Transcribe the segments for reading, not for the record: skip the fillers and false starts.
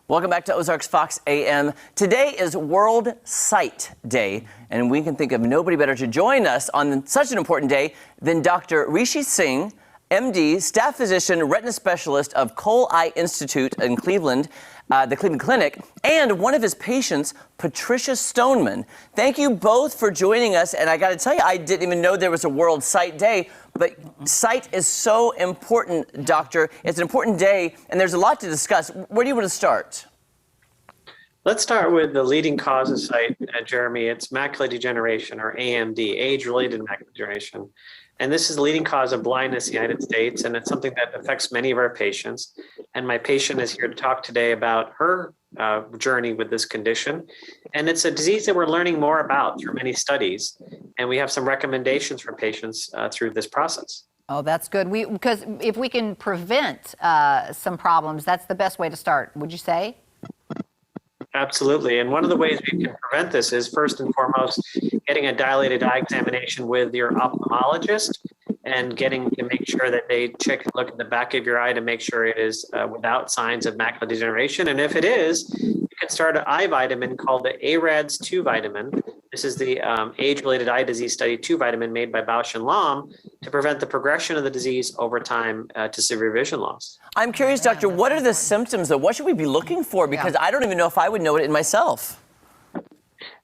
Welcome back to Ozarks Fox AM. Today is World Sight Day, and we can think of nobody better to join us on such an important day than Dr. Rishi Singh, MD, staff physician, retina specialist of Cole Eye Institute in Cleveland, the Cleveland Clinic, and one of his patients, Patricia Stoneman. Thank you both for joining us, and I got to tell you, I didn't even know there was a World Sight Day, but sight is so important, Doctor. It's an important day, and there's a lot to discuss. Where do you want to start? Let's start with the leading cause of sight, Jeremy. It's macular degeneration, or AMD, age-related macular degeneration. And this is the leading cause of blindness in the United States, and it's something that affects many of our patients. And my patient is here to talk today about her journey with this condition. And it's a disease that we're learning more about through many studies. And we have some recommendations for patients through this process. Oh, that's good. Because if we can prevent some problems, that's the best way to start, would you say? Absolutely. And one of the ways we can prevent this is, first and foremost, getting a dilated eye examination with your ophthalmologist and getting to make sure that they check and look at the back of your eye to make sure it is without signs of macular degeneration. And if it is, you can start an eye vitamin called the ARADS 2 vitamin. This is the age-related eye disease study 2 vitamin made by Bausch and Lomb to prevent the progression of the disease over time to severe vision loss. I'm curious, Doctor, what are the symptoms, though? What should we be looking for? Because I don't even know if I would know it in myself.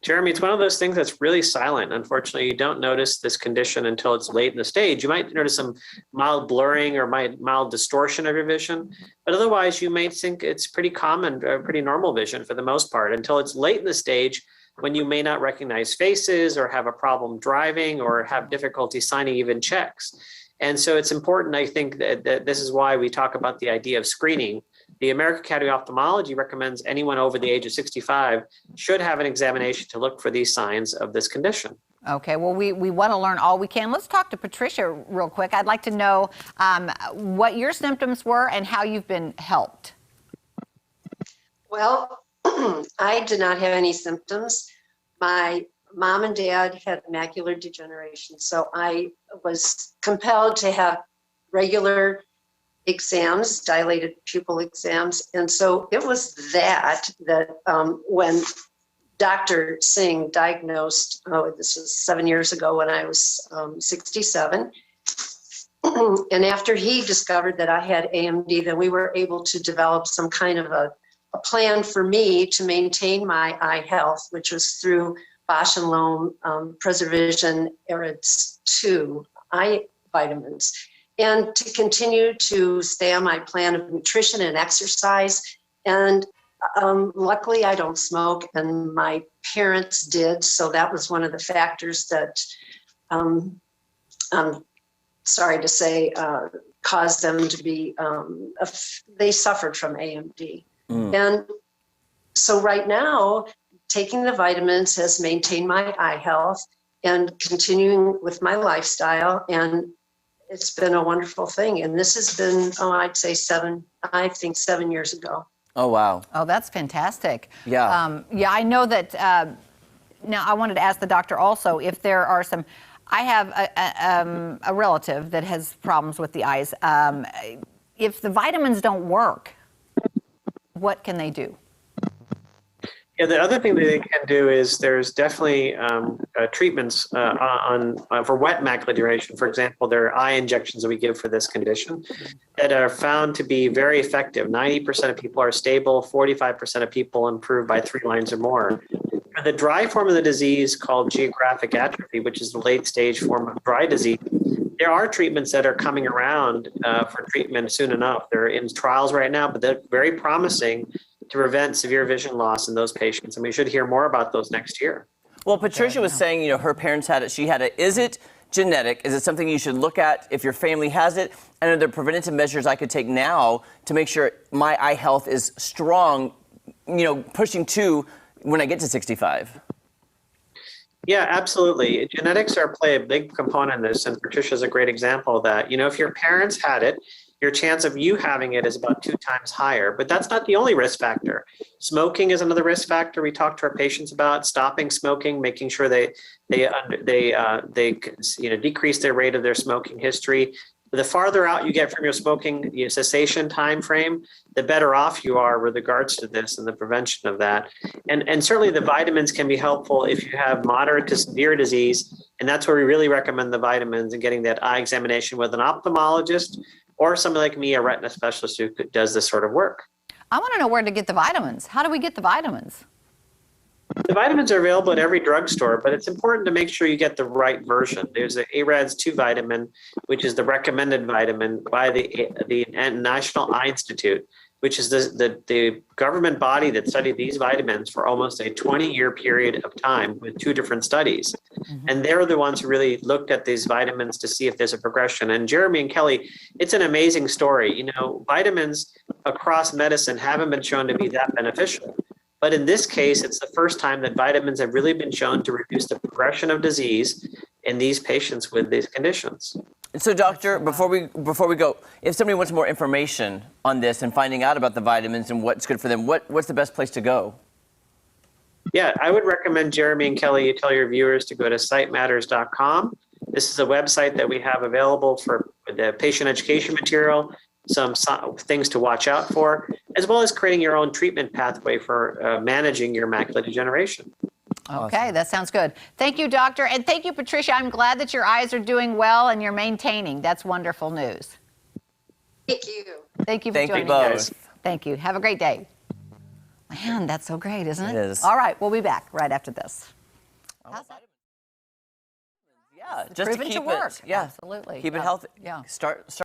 Jeremy, it's one of those things that's really silent. Unfortunately, you don't notice this condition until it's late in the stage. You might notice some mild blurring or mild distortion of your vision, but otherwise you may think it's pretty common, pretty normal vision for the most part, until it's late in the stage when you may not recognize faces or have a problem driving or have difficulty signing even checks. And so it's important, I think, that this is why we talk about the idea of screening. The American Academy of Ophthalmology recommends anyone over the age of 65 should have an examination to look for these signs of this condition. Okay, well, we want to learn all we can. Let's talk to Patricia real quick. I'd like to know what your symptoms were and how you've been helped. Well, I did not have any symptoms. My mom and dad had macular degeneration, so I was compelled to have regular exams, dilated pupil exams. And so it was that when Dr. Singh diagnosed, this was 7 years ago when I was 67. And after he discovered that I had AMD, then we were able to develop some kind of a plan for me to maintain my eye health, which was through Bausch and Lomb Preservision ARADS 2 eye vitamins, and to continue to stay on my plan of nutrition and exercise. And luckily I don't smoke, and my parents did, so that was one of the factors that I'm sorry to say caused them to be, they suffered from AMD. And so right now, taking the vitamins has maintained my eye health and continuing with my lifestyle. And it's been a wonderful thing. And this has been, I'd say 7 years ago. Oh, wow. Oh, that's fantastic. Yeah. Yeah, I know that. Now, I wanted to ask the doctor also if there are some. I have a relative that has problems with the eyes. If the vitamins don't work, what can they do? Yeah, the other thing that they can do is there's definitely treatments for wet macular degeneration. For example, there are eye injections that we give for this condition that are found to be very effective. 90% of people are stable, 45% of people improve by 3 lines or more. For the dry form of the disease called geographic atrophy, which is the late stage form of dry disease, there are treatments that are coming around for treatment soon enough. They're in trials right now, but they're very promising to prevent severe vision loss in those patients. And we should hear more about those next year. Well, Patricia was saying, her parents had it, she had it. Is it genetic? Is it something you should look at if your family has it? And are there preventative measures I could take now to make sure my eye health is strong, pushing to when I get to 65? Yeah, absolutely. Genetics play a big component in this, and Patricia's a great example of that. If your parents had it, your chance of you having it is about 2 times higher. But that's not the only risk factor. Smoking is another risk factor we talk to our patients about. Stopping smoking, making sure they decrease their rate of their smoking history. The farther out you get from your smoking cessation time frame, the better off you are with regards to this and the prevention of that. And certainly the vitamins can be helpful if you have moderate to severe disease. And that's where we really recommend the vitamins and getting that eye examination with an ophthalmologist or somebody like me, a retina specialist who does this sort of work. I want to know where to get the vitamins. How do we get the vitamins? The vitamins are available at every drugstore, but it's important to make sure you get the right version. There's the ARADS 2 vitamin, which is the recommended vitamin by the National Eye Institute, which is the government body that studied these vitamins for almost a 20-year period of time with 2 different studies. And they're the ones who really looked at these vitamins to see if there's a progression. And Jeremy and Kelly, it's an amazing story. You know, vitamins across medicine haven't been shown to be that beneficial. But in this case, it's the first time that vitamins have really been shown to reduce the progression of disease in these patients with these conditions. So, doctor, before we go, if somebody wants more information on this and finding out about the vitamins and what's good for them, what's the best place to go? Yeah, I would recommend Jeremy and Kelly, you tell your viewers to go to sightmatters.com. This is a website that we have available for the patient education material, some things to watch out for, as well as creating your own treatment pathway for managing your macular degeneration. Okay, that sounds good. Thank you, doctor. And thank you, Patricia. I'm glad that your eyes are doing well and you're maintaining. That's wonderful news. Thank you. Thank you for Thank you joining us. both. Thank you. Have a great day. Man, that's so great, isn't it? It is. All right, we'll be back right after this. How's that? Yeah, It's just to proven keep to work. it. Yeah, Absolutely. keep it Yeah. healthy. Yeah. Start